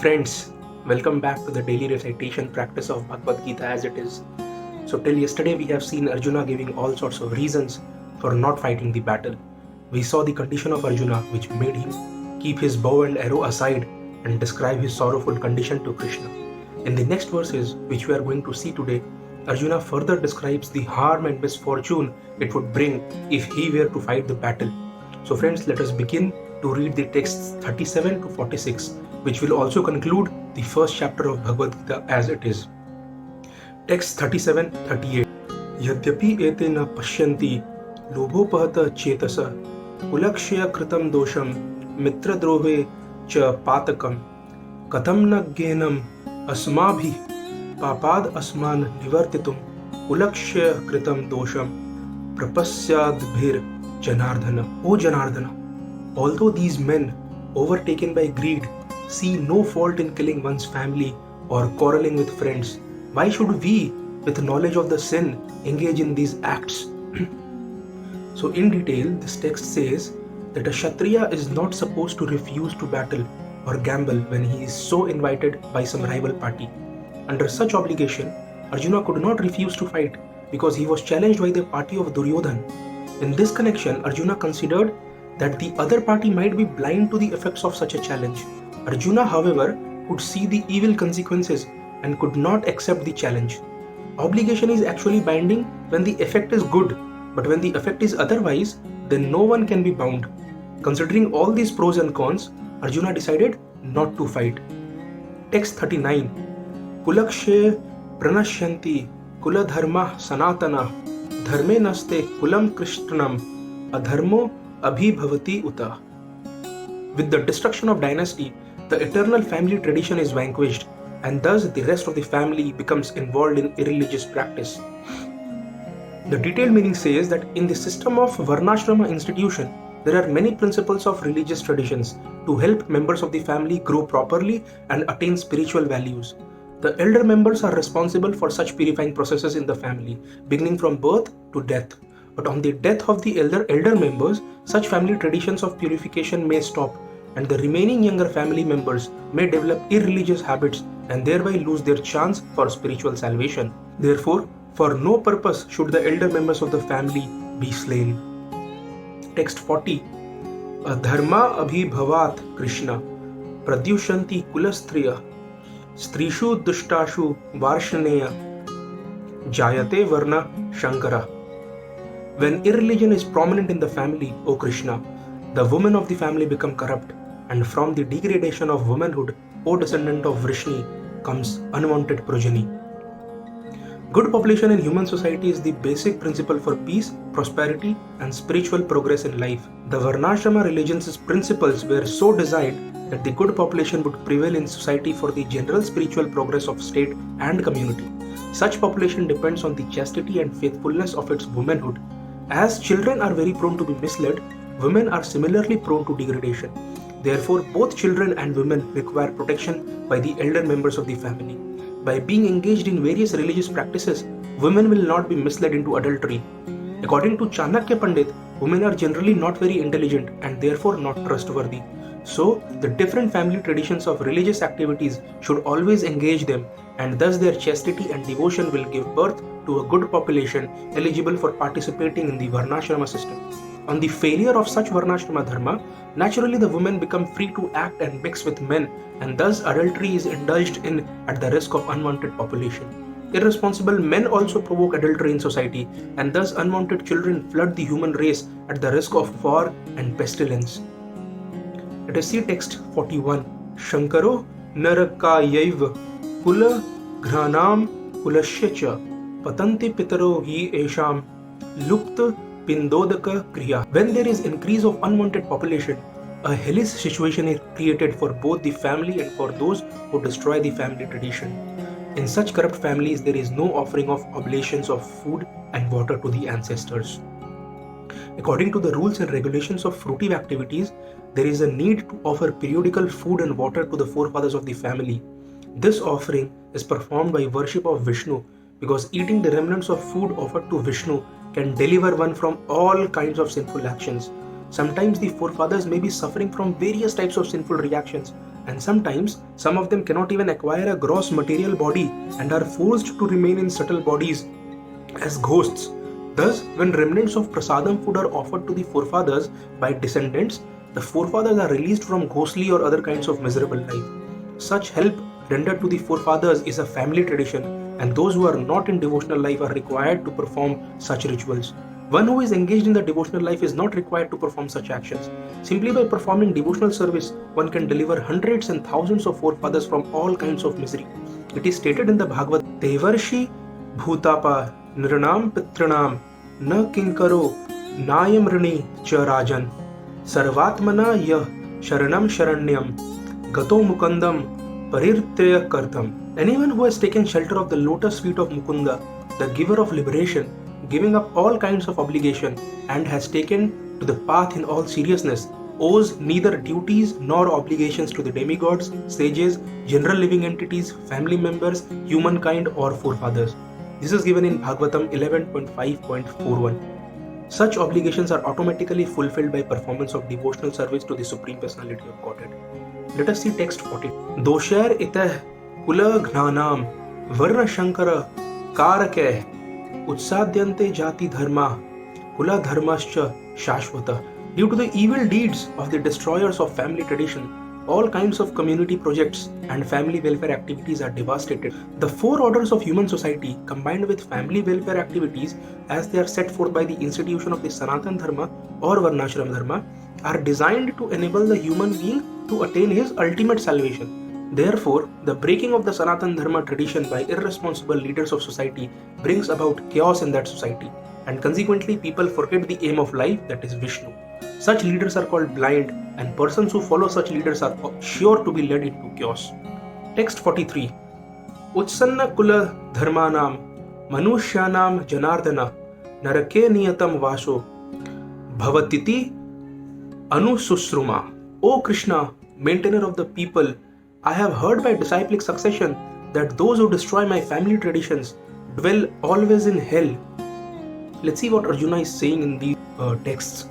Friends, welcome back to the daily recitation practice of Bhagavad Gita as it is. So, till yesterday, we have seen Arjuna giving all sorts of reasons for not fighting the battle. We saw the condition of Arjuna, which made him keep his bow and arrow aside and describe his sorrowful condition to Krishna. In the next verses, which we are going to see today, Arjuna further describes the harm and misfortune it would bring if he were to fight the battle. So, friends, let us begin to read the texts 37 to 46, which will also conclude the first chapter of Bhagavad Gita as it is. Text 37-38. Yadyapi ete na pashyanti lobhopahata chetasa kulakshya kritam dosham mitradrohe cha patakam katham na gyenam asmabhi papad asman nivartitum kulakshya kritam dosham prapasyadbhir janardhana. O Janardhana, although these men, overtaken by greed, see no fault in killing one's family or quarreling with friends, why should we, with knowledge of the sin, engage in these acts? So in detail, this text says that a Kshatriya is not supposed to refuse to battle or gamble when he is so invited by some rival party. Under such obligation, Arjuna could not refuse to fight because he was challenged by the party of Duryodhan. In this connection, Arjuna considered that the other party might be blind to the effects of such a challenge. Arjuna, however, could see the evil consequences and could not accept the challenge. Obligation is actually binding when the effect is good, but when the effect is otherwise, then no one can be bound. Considering all these pros and cons, Arjuna decided not to fight. Text 39. Kulakshe pranashyanti kuladharma sanatana dharme naste kulam krishnam adharmo abhibhavati uta. With the destruction of dynasty, the eternal family tradition is vanquished, and thus the rest of the family becomes involved in irreligious practice. The detailed meaning says that in the system of Varnashrama institution, there are many principles of religious traditions to help members of the family grow properly and attain spiritual values. The elder members are responsible for such purifying processes in the family, beginning from birth to death. But on the death of the elder members, such family traditions of purification may stop, and the remaining younger family members may develop irreligious habits and thereby lose their chance for spiritual salvation. Therefore, for no purpose should the elder members of the family be slain. Text 40. Adharma abhibhavat Krishna pradyushanti kulastriya strishu dushtashu varshaneya jayate varna shankara. When irreligion is prominent in the family, O Krishna, the women of the family become corrupt, and from the degradation of womanhood, O descendant of Vrishni, comes unwanted progeny. Good population in human society is the basic principle for peace, prosperity, and spiritual progress in life. The Varnashrama religion's principles were so designed that the good population would prevail in society for the general spiritual progress of state and community. Such population depends on the chastity and faithfulness of its womanhood. As children are very prone to be misled, women are similarly prone to degradation. Therefore, both children and women require protection by the elder members of the family. By being engaged in various religious practices, women will not be misled into adultery. According to Chanakya Pandit, women are generally not very intelligent and therefore not trustworthy. So, the different family traditions of religious activities should always engage them, and thus their chastity and devotion will give birth to a good population eligible for participating in the Varnashrama system. On the failure of such Varnashrama dharma, naturally the women become free to act and mix with men, and thus adultery is indulged in at the risk of unwanted population. Irresponsible men also provoke adultery in society, and thus unwanted children flood the human race at the risk of war and pestilence. Let us see text 41. Shankaro narakayaiva kula ghranam kulasya cha patanti pitaro hi esham lupta pindodaka kriya. When there is increase of unwanted population, a hellish situation is created for both the family and for those who destroy the family tradition. In such corrupt families, there is no offering of oblations of food and water to the ancestors. According to the rules and regulations of fruitive activities, there is a need to offer periodical food and water to the forefathers of the family. This offering is performed by worship of Vishnu, because eating the remnants of food offered to Vishnu can deliver one from all kinds of sinful actions. Sometimes the forefathers may be suffering from various types of sinful reactions, and sometimes some of them cannot even acquire a gross material body and are forced to remain in subtle bodies as ghosts. Thus, when remnants of prasadam food are offered to the forefathers by descendants, the forefathers are released from ghostly or other kinds of miserable life. Such help rendered to the forefathers is a family tradition, and those who are not in devotional life are required to perform such rituals. One who is engaged in the devotional life is not required to perform such actions. Simply by performing devotional service, one can deliver hundreds and thousands of forefathers from all kinds of misery. It is stated in the Bhagavad Gita, Devarshi Bhutapa Nirnam Pitranam Na Kinkaro Nayamrani Cha Rajan Sarvatmana Yah Sharanam Sharanyam Gato Mukundam Parirtya Kartam. Anyone who has taken shelter of the lotus feet of Mukunda, the giver of liberation, giving up all kinds of obligation, and has taken to the path in all seriousness, owes neither duties nor obligations to the demigods, sages, general living entities, family members, humankind, or forefathers. This is given in Bhagavatam 11.5.41. Such obligations are automatically fulfilled by performance of devotional service to the Supreme Personality of Godhead. Let us see text 40. Dosher itah kula gnanam varna shankara karakeh utsadyante jati dharma kula dharmascha shashvata. Due to the evil deeds of the destroyers of family tradition, all kinds of community projects and family welfare activities are devastated. The four orders of human society, combined with family welfare activities as they are set forth by the institution of the Sanatan Dharma or Varnashram Dharma, are designed to enable the human being to attain his ultimate salvation. Therefore, the breaking of the Sanatan Dharma tradition by irresponsible leaders of society brings about chaos in that society, and consequently people forget the aim of life, that is Vishnu. Such leaders are called blind, and persons who follow such leaders are sure to be led into chaos. Text 43. Utsanna kula dharmanam manushyanam janardana narake niyatam vaso bhavatiti anususruma. O Krishna, maintainer of the people, I have heard by disciplic succession that those who destroy my family traditions dwell always in hell. Let's see what Arjuna is saying in these texts.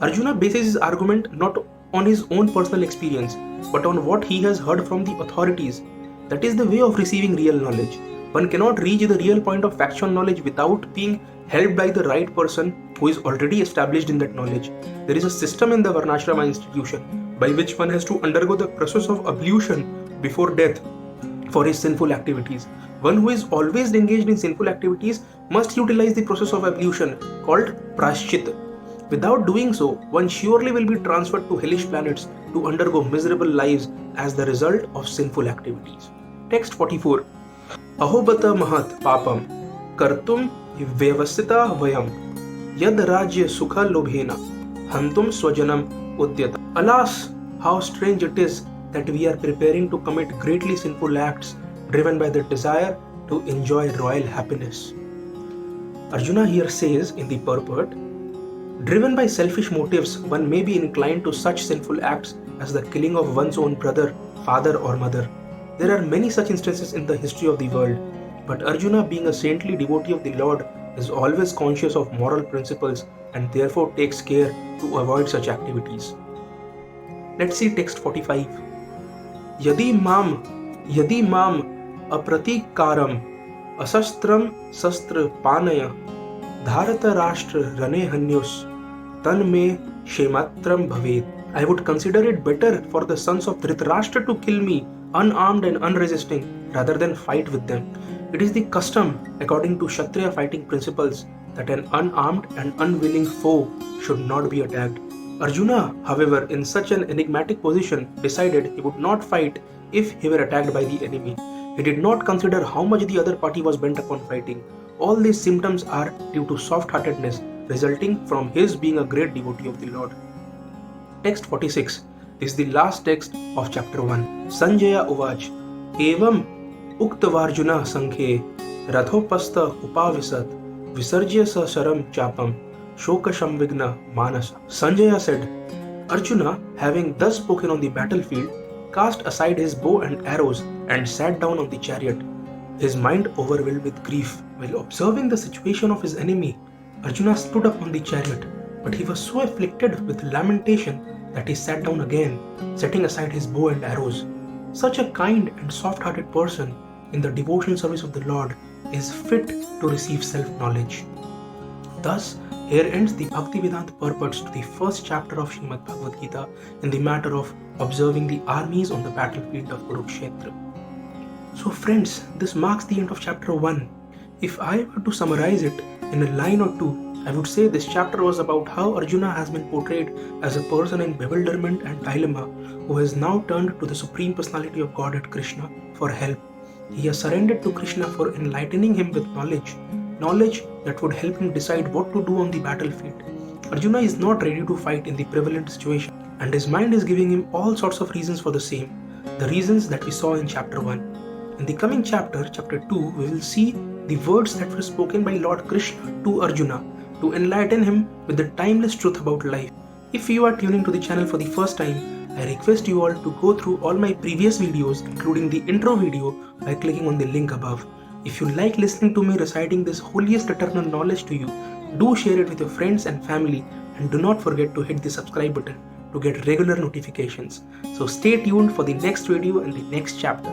Arjuna bases his argument not on his own personal experience, but on what he has heard from the authorities. That is the way of receiving real knowledge. One cannot reach the real point of factual knowledge without being helped by the right person who is already established in that knowledge. There is a system in the Varnashrama institution by which one has to undergo the process of ablution before death for his sinful activities. One who is always engaged in sinful activities must utilize the process of ablution called prashchit. Without doing so, one surely will be transferred to hellish planets to undergo miserable lives as the result of sinful activities. Text 44. Ahobata mahat papam kartum vyavasita vayam yad rajya sukha lobhena hantum swajanam udyata. Alas, how strange it is that we are preparing to commit greatly sinful acts driven by the desire to enjoy royal happiness. Arjuna here says in the purport, driven by selfish motives, one may be inclined to such sinful acts as the killing of one's own brother, father, or mother. There are many such instances in the history of the world, but Arjuna, being a saintly devotee of the Lord, is always conscious of moral principles and therefore takes care to avoid such activities. Let's see text 45. Yadi mam apratikaram asastram sastra panaya dharata rashtra rane hanyus tan me shematram bhavet. I would consider it better for the sons of Dhritarashtra to kill me unarmed and unresisting rather than fight with them. It is the custom, according to Kshatriya fighting principles, that an unarmed and unwilling foe should not be attacked. Arjuna, however, in such an enigmatic position, decided he would not fight if he were attacked by the enemy. He did not consider how much the other party was bent upon fighting. All these symptoms are due to soft-heartedness resulting from his being a great devotee of the Lord. Text 46 is the last text of chapter 1. Sanjaya Uvach Evam Uktavarjuna Sankhe Rathopasta Upavisat Visarjya sa Sharam Chapam Shokasham Vigna Manasa. Sanjaya said, Arjuna, having thus spoken on the battlefield, cast aside his bow and arrows and sat down on the chariot, his mind overwhelmed with grief. While observing the situation of his enemy, Arjuna stood up on the chariot, but he was so afflicted with lamentation that he sat down again, setting aside his bow and arrows. Such a kind and soft-hearted person in the devotion service of the Lord is fit to receive self-knowledge. Thus, here ends the Bhaktivedanta purports to the first chapter of Srimad Bhagavad Gita in the matter of observing the armies on the battlefield of Kurukshetra. So friends, this marks the end of chapter 1. If I were to summarize it in a line or two, I would say this chapter was about how Arjuna has been portrayed as a person in bewilderment and dilemma who has now turned to the Supreme Personality of Godhead Krishna for help. He has surrendered to Krishna for enlightening him with knowledge that would help him decide what to do on the battlefield. Arjuna is not ready to fight in the prevalent situation, and his mind is giving him all sorts of reasons for the same, the reasons that we saw in chapter 1. In the coming chapter, chapter 2, we will see the words that were spoken by Lord Krishna to Arjuna to enlighten him with the timeless truth about life. If you are tuning to the channel for the first time, I request you all to go through all my previous videos, including the intro video, by clicking on the link above. If you like listening to me reciting this holiest eternal knowledge to you, do share it with your friends and family, and do not forget to hit the subscribe button to get regular notifications. So stay tuned for the next video and the next chapter.